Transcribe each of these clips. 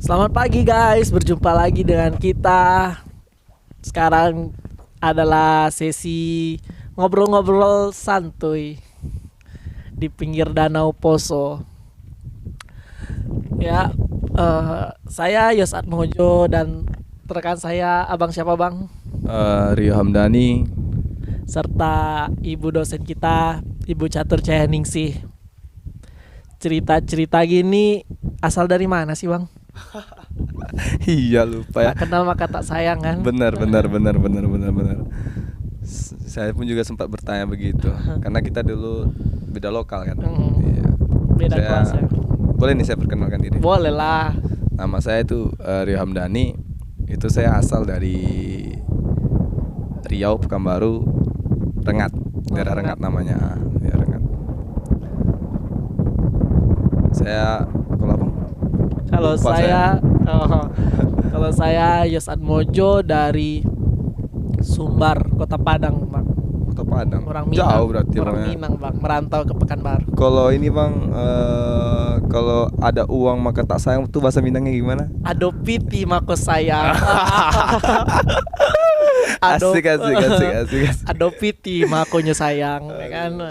Selamat pagi guys, berjumpa lagi dengan kita. Sekarang adalah sesi ngobrol-ngobrol santuy di pinggir Danau Poso. Ya, saya Yos Atmojo dan rekan saya, abang siapa bang? Rio Hamdani. Serta ibu dosen kita, Ibu Catur Cahyningsih. Cerita-cerita gini asal dari mana sih bang? Iya lupa ya. Tak kenal maka tak sayang kan? Benar. Saya pun juga sempat bertanya begitu. Karena kita dulu beda lokal kan. Iya. Beda kelas ya. Boleh nih saya perkenalkan diri. Boleh lah. Nama saya itu Rio Hamdani. Itu saya asal dari Riau, Pekanbaru, Rengat. Daerah Rengat namanya. Ya, Rengat. Saya kalau apa? Kalau saya Yos Atmojo dari Sumbar, Kota Padang, Bang. Kota Padang. Orang Minang. Jauh berarti orang orangnya. Minang, Bang, merantau ke Pekanbaru. Kalau ini Bang, kalau ada uang maka tak sayang tuh bahasa Minangnya gimana? Adopiti mako sayang. Asik. Adopiti makonya sayang, ya kan?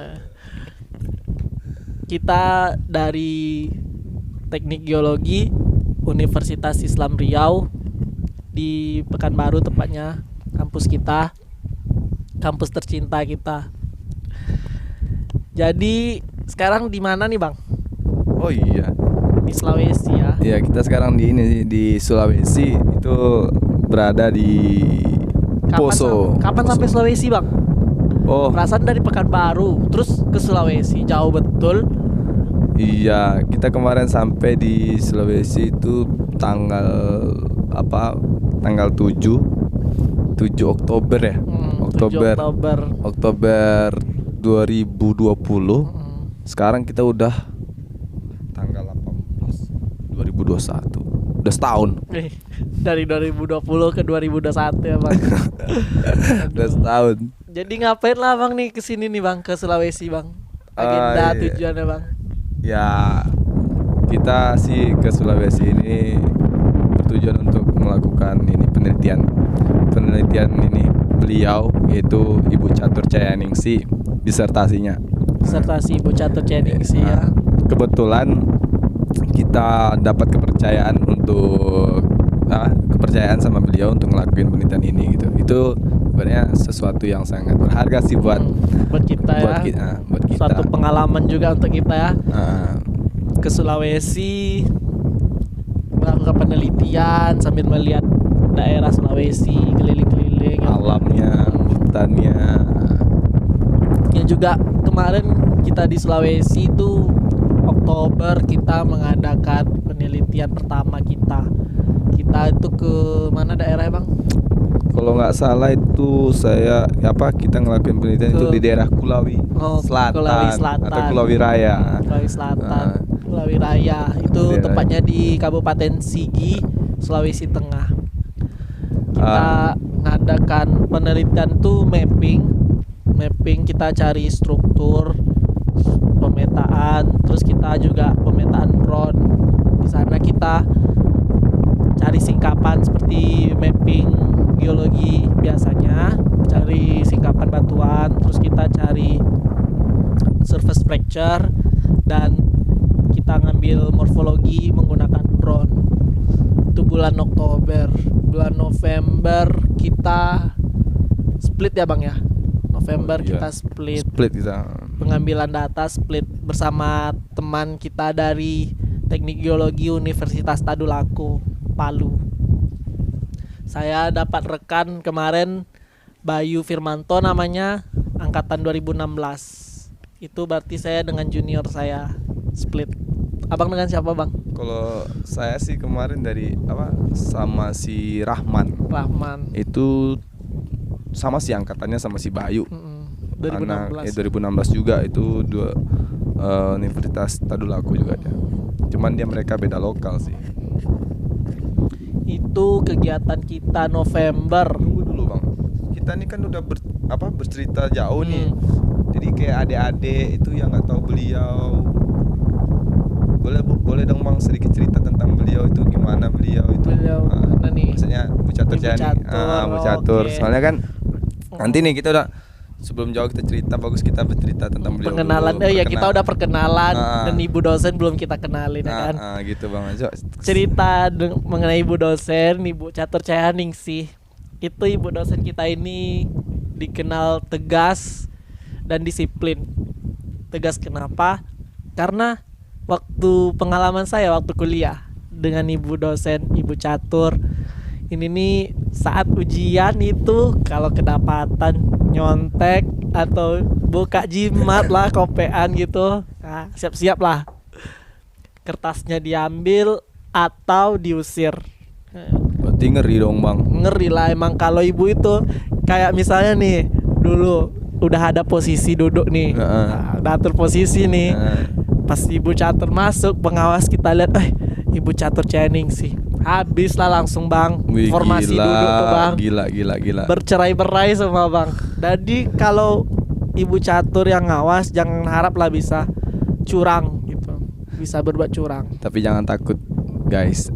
Kita dari Teknik Geologi Universitas Islam Riau di Pekanbaru, tepatnya kampus kita, kampus tercinta kita. Jadi sekarang di mana nih bang? Oh iya. Di Sulawesi ya? Iya, kita sekarang di Sulawesi, itu berada di Poso. Kapan Poso. sampai Sulawesi bang? Oh Perasaan dari Pekanbaru terus ke Sulawesi jauh betul. iya, kita kemarin sampai di Sulawesi itu tanggal 7 Oktober ya. 7 Oktober 2020. Sekarang kita udah tanggal 18 2021. Udah setahun. Dari 2020 ke 2021 ya bang. Udah setahun. Jadi ngapain lah bang nih kesini nih bang, ke Sulawesi bang? Agenda Iya. tujuannya bang? Ya, kita sih ke Sulawesi ini bertujuan untuk melakukan ini penelitian ini beliau, yaitu Ibu Catur Cahyningsih, disertasinya. Disertasi Ibu Catur Cahyningsih ya. Kebetulan kita dapat kepercayaan sama beliau untuk ngelakuin penelitian ini gitu. Itu sebenarnya sesuatu yang sangat berharga sih buat kita buat ya. buat kita. Suatu pengalaman juga untuk kita ya. Ke Sulawesi melakukan penelitian sambil melihat daerah Sulawesi, keliling-keliling alamnya, hutannya. Ya juga kemarin kita di Sulawesi itu Oktober kita mengadakan penelitian pertama kita. Kita itu ke mana daerah bang? Kalau nggak salah itu kita ngelakuin penelitian itu di daerah Kulawi Selatan, atau Kulawi Raya. Kulawi Selatan, Kulawi Raya itu tepatnya di Kabupaten Sigi, Sulawesi Tengah. Kita ngadakan penelitian tuh mapping kita cari struktur, pemetaan, terus kita juga pemetaan drone. Di sana kita cari singkapan seperti mapping geologi biasanya, cari singkapan batuan, terus kita cari surface fracture, dan kita ngambil morfologi menggunakan drone. Itu bulan Oktober. Bulan November kita split ya bang ya. November kita split kita. Pengambilan data split bersama teman kita dari Teknik Geologi Universitas Tadulako, Palu. Saya dapat rekan kemarin, Bayu Firmanto namanya, angkatan 2016. Itu berarti saya dengan junior saya split. Abang dengan siapa bang? Kalau saya sih kemarin sama si Rahman. Itu sama si angkatannya sama si Bayu. 2016. 2016 juga, itu Universitas Tadulako juga dia. Cuman mereka beda lokal sih. Itu kegiatan kita November. Tunggu dulu bang, kita ini kan udah bercerita jauh nih. Jadi kayak adik-adik itu yang nggak tahu beliau, boleh dong bang sedikit cerita tentang beliau itu, gimana beliau catur Cianing. Ibu catur. Okay. Soalnya kan nanti nih kita udah sebelum jauh kita cerita, bagus kita bercerita tentang beliau pengenalan dulu. Ya kita udah perkenalan dan ibu dosen belum kita kenalin ya kan. Gitu Bang. Cerita mengenai ibu dosen, Ibu Catur Cianing sih. Itu ibu dosen kita ini dikenal tegas dan disiplin. Tegas kenapa? Karena waktu pengalaman saya waktu kuliah dengan ibu dosen, Ibu Catur ini nih, saat ujian itu kalau kedapatan nyontek atau buka jimat lah, kopean gitu, nah, siap-siap lah kertasnya diambil atau diusir. Berarti ngeri dong Bang. Ngeri lah emang kalau ibu itu. Kayak misalnya nih, dulu udah ada posisi duduk nih, udah atur posisi nih, pas Ibu Catur masuk, pengawas kita lihat, Ibu Catur Cianing sih, habis lah langsung Bang. Wih, formasi gila, duduk tuh Bang, gila. bercerai-berai semua Bang. Jadi kalau Ibu Catur yang ngawas, jangan harap lah bisa curang gitu, bisa berbuat curang. Tapi jangan takut guys.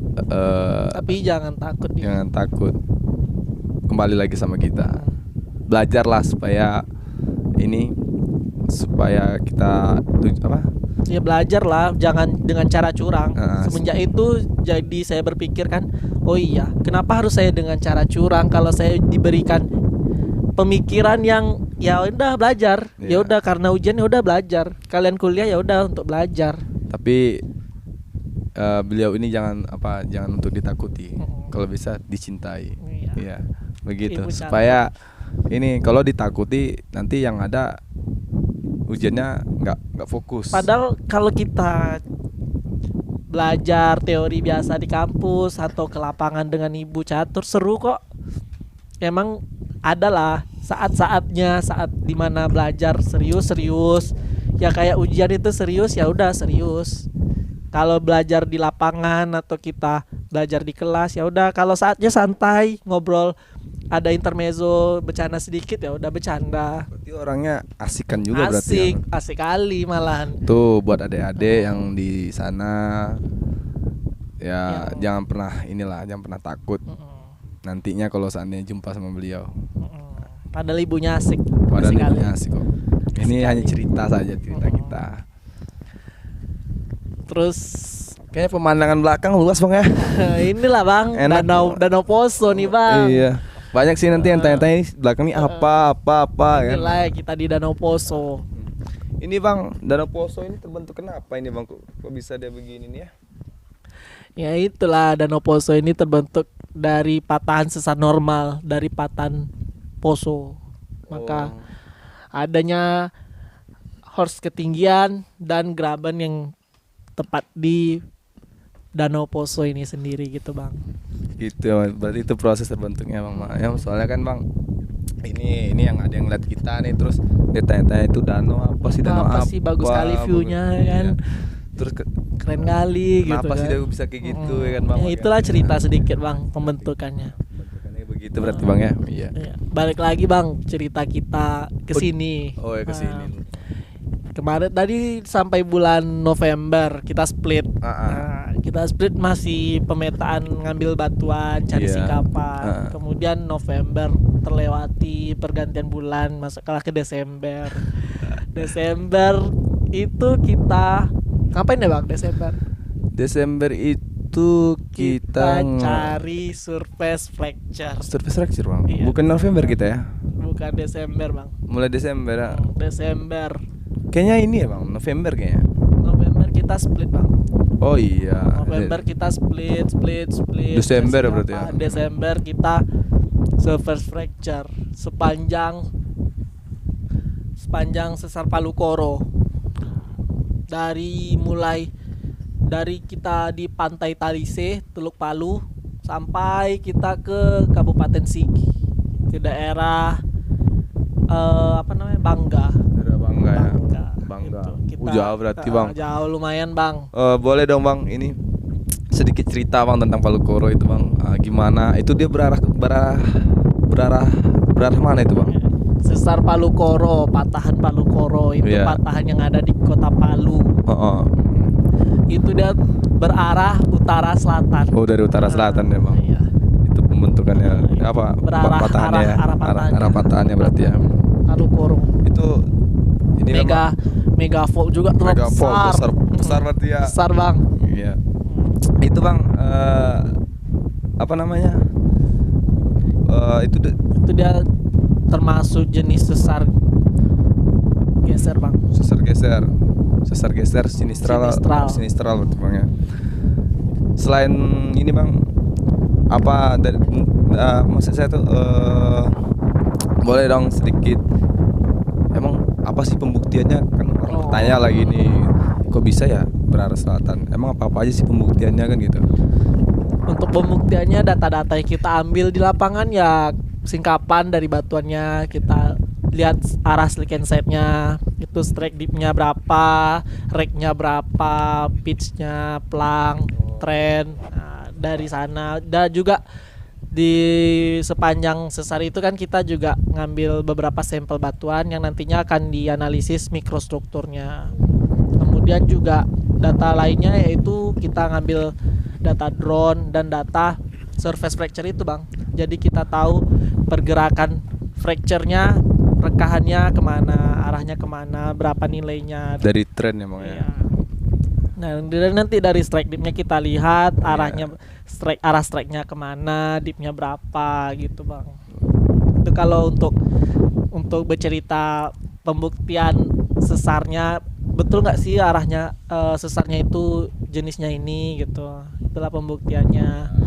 Tapi jangan takut ya. Jangan takut. Kembali lagi sama kita. Belajarlah supaya kita Ya belajar lah, jangan dengan cara curang. Semenjak itu jadi saya berpikir kan, oh iya, kenapa harus saya dengan cara curang kalau saya diberikan pemikiran yang ya udah belajar. Ya udah karena ujian ya udah belajar. Kalian kuliah ya udah untuk belajar. Tapi beliau ini jangan untuk ditakuti. Kalau bisa dicintai. Iya, begitu. Supaya ini kalau ditakuti nanti yang ada ujiannya nggak fokus. Padahal kalau kita belajar teori biasa di kampus atau ke lapangan dengan Ibu Catur seru kok. Emang adalah saat-saatnya, saat dimana belajar serius. Ya kayak ujian itu serius, ya udah serius. Kalau belajar di lapangan atau kita belajar di kelas ya udah, kalau saatnya santai ngobrol, ada intermezzo bercanda sedikit ya udah bercanda. Berarti orangnya asikan juga berarti. Asik kali malahan. Tuh buat adik-adik yang di sana ya jangan pernah takut. Nantinya kalau seandainya jumpa sama beliau. Padahal ibunya asik. Padahal ibunya asik kok. Ini hanya cerita saja kita. Terus kayaknya pemandangan belakang luas Bang ya. Inilah Bang, Danau Poso nih Bang. Iya. Banyak sih nanti yang tanya-tanya belakang ini apa kan. Inilah kita di Danau Poso. Ini Bang, Danau Poso ini terbentuk kenapa ini Bang? Kok bisa dia begini nih ya? Ya itulah, Danau Poso ini terbentuk dari patahan sesar normal dari patahan Poso. Maka adanya horst ketinggian dan graben yang tepat di Danau Poso ini sendiri gitu Bang. Gitu, berarti itu proses terbentuknya Bang. Ya, soalnya kan Bang, ini yang ada yang lihat kita nih, terus dia tanya-tanya itu danau apa sih, bagus sekali view-nya kan. Terus keren kali gitu. Kenapa sih dia bisa kayak gitu ya kan Bang? Ya itulah cerita sedikit Bang pembentukannya. Begitu berarti Bang ya. Iya. Balik lagi Bang, cerita kita ke sini. Oh ya ke sini. Kemarin tadi sampai bulan November kita split. Kita split masih pemetaan, ngambil batuan, cari sikapan. Kemudian November terlewati, pergantian bulan, masuklah ke Desember. Desember itu kita ngapain ya Bang Desember? Desember itu kita cari surface fracture. Surface fracture Bang. Iya. Bukan November kita ya? Bukan Desember Bang. Mulai Desember ya? Desember. Kayaknya ini ya Bang, November kayaknya. November kita split Bang. Oh iya. November kita split. Desember berarti ya. Desember kita surface fracture sepanjang sesar Palu Koro. Dari kita di Pantai Talise, Teluk Palu, sampai kita ke Kabupaten Sigi, ke daerah Bangga. Daerah Bangga ya. Bangga. Gitu. Jauh berarti Bang. Jauh lumayan Bang. Boleh dong Bang, ini sedikit cerita Bang tentang Palu Koro itu Bang. Gimana? Itu dia berarah mana itu Bang? Sesar Palu Koro, patahan Palu Koro itu patahan yang ada di Kota Palu. Itu dia berarah utara selatan. Oh, dari utara selatan ya Bang. Iya. itu pembentukannya apa patahannya arah patahannya berarti ya. Palu Koro Itu ini mega volt juga tuh, besar berarti ya. Besar bang. Iya. Itu bang apa namanya? Itu dia termasuk jenis sesar geser bang. Sesar geser sinistral berarti bang ya. Selain ini bang, apa dari maksud saya tuh boleh dong sedikit, emang apa sih pembuktiannya, kan orang bertanya lagi nih, kok bisa ya berarah selatan, emang apa aja sih pembuktiannya kan gitu. Untuk pembuktiannya data-data yang kita ambil di lapangan ya singkapan dari batuannya, kita lihat arah slick and side-nya, itu strike dip-nya berapa, rake-nya berapa, pitch-nya, plang, trend. Nah, dari sana dan juga di sepanjang sesar itu kan kita juga ngambil beberapa sampel batuan yang nantinya akan dianalisis mikrostrukturnya. Kemudian juga data lainnya yaitu kita ngambil data drone dan data surface fracture itu bang. Jadi kita tahu pergerakan fracture-nya, rekahannya kemana, arahnya kemana, berapa nilainya. Dari trend ya bang ya. Nah nanti dari strike dipnya kita lihat arahnya, arah strike-nya kemana, dipnya berapa gitu bang. Itu kalau untuk bercerita pembuktian sesarnya, betul nggak sih arahnya sesarnya itu jenisnya ini gitu. Itulah pembuktiannya.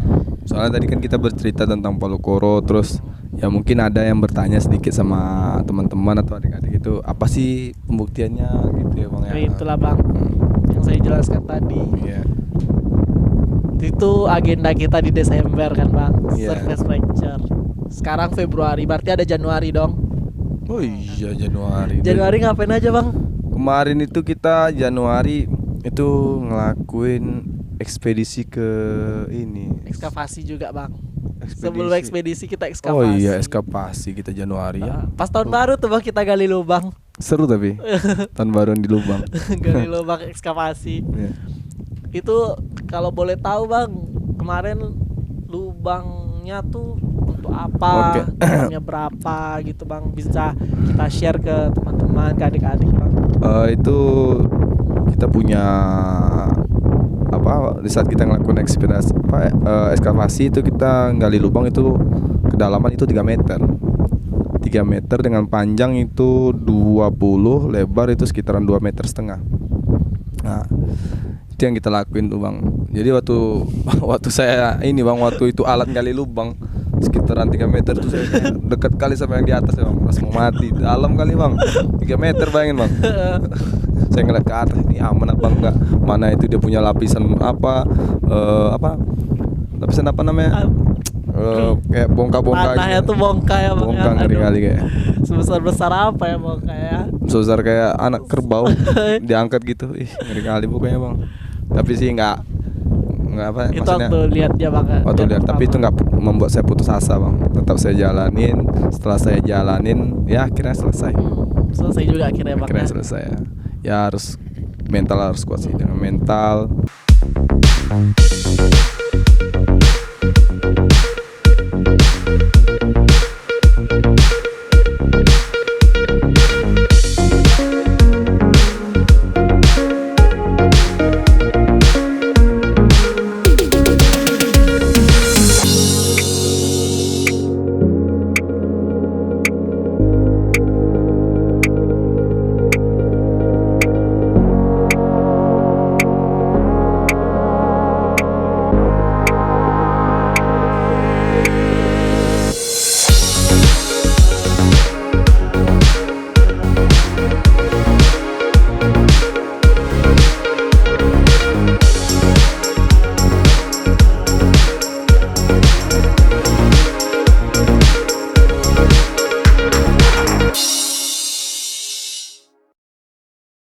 Soalnya tadi kan kita bercerita tentang Palu Koro, terus ya mungkin ada yang bertanya sedikit sama teman-teman atau adik-adik itu, apa sih pembuktiannya gitu ya bang ya. Itulah bang yang saya jelaskan tadi. Itu agenda kita di Desember kan bang, surface fracture. Sekarang Februari, berarti ada Januari dong. Oh iya Januari. Januari ngapain aja bang? Kemarin itu kita Januari itu ngelakuin ekspedisi ke ini. Ekskavasi juga bang. Sebelum ekspedisi kita ekskavasi. Oh iya ekskavasi kita Januari ya. Pas tahun baru tuh bang kita gali lubang. Seru tapi tahun baru di lubang. Gali lubang ekskavasi. Itu kalau boleh tahu bang, kemarin lubangnya tuh untuk apa, lubangnya berapa gitu bang, bisa kita share ke teman-teman, ke adik-adik bang. Itu kita punya apa, di saat kita ngelakuin ekskavasi itu kita gali lubang itu kedalaman itu 3 meter. 3 meter dengan panjang itu 20, lebar itu sekitaran 2,5 meter. Nah, itu yang kita lakuin tuh bang. Jadi waktu saya ini bang, waktu itu alat gali lubang sekitaran 3 meter tuh saya dekat kali sama yang di atas ya bang, langsung mau mati, dalam kali bang, 3 meter bayangin bang. Saya ngeliat ke atas, ini aman apa enggak, mana itu dia punya lapisan lapisan apa namanya, kayak bongka-bongka tanahnya gitu. Tuh bongka ya bang. Bongka ngeri kali kayak. Sebesar apa ya bongka ya? Sebesar kayak anak kerbau diangkat gitu, ngeri kali pokoknya bang. Tapi sih nggak apa, itu maksudnya waktu lihat ya bang. Waktu lihat, tapi itu nggak membuat saya putus asa bang. Tetap saya jalanin. Setelah saya jalanin, ya akhirnya selesai. Selesai juga akhirnya bang. Akhirnya selesai ya. Ya harus mental, harus kuat sih, dengan mental.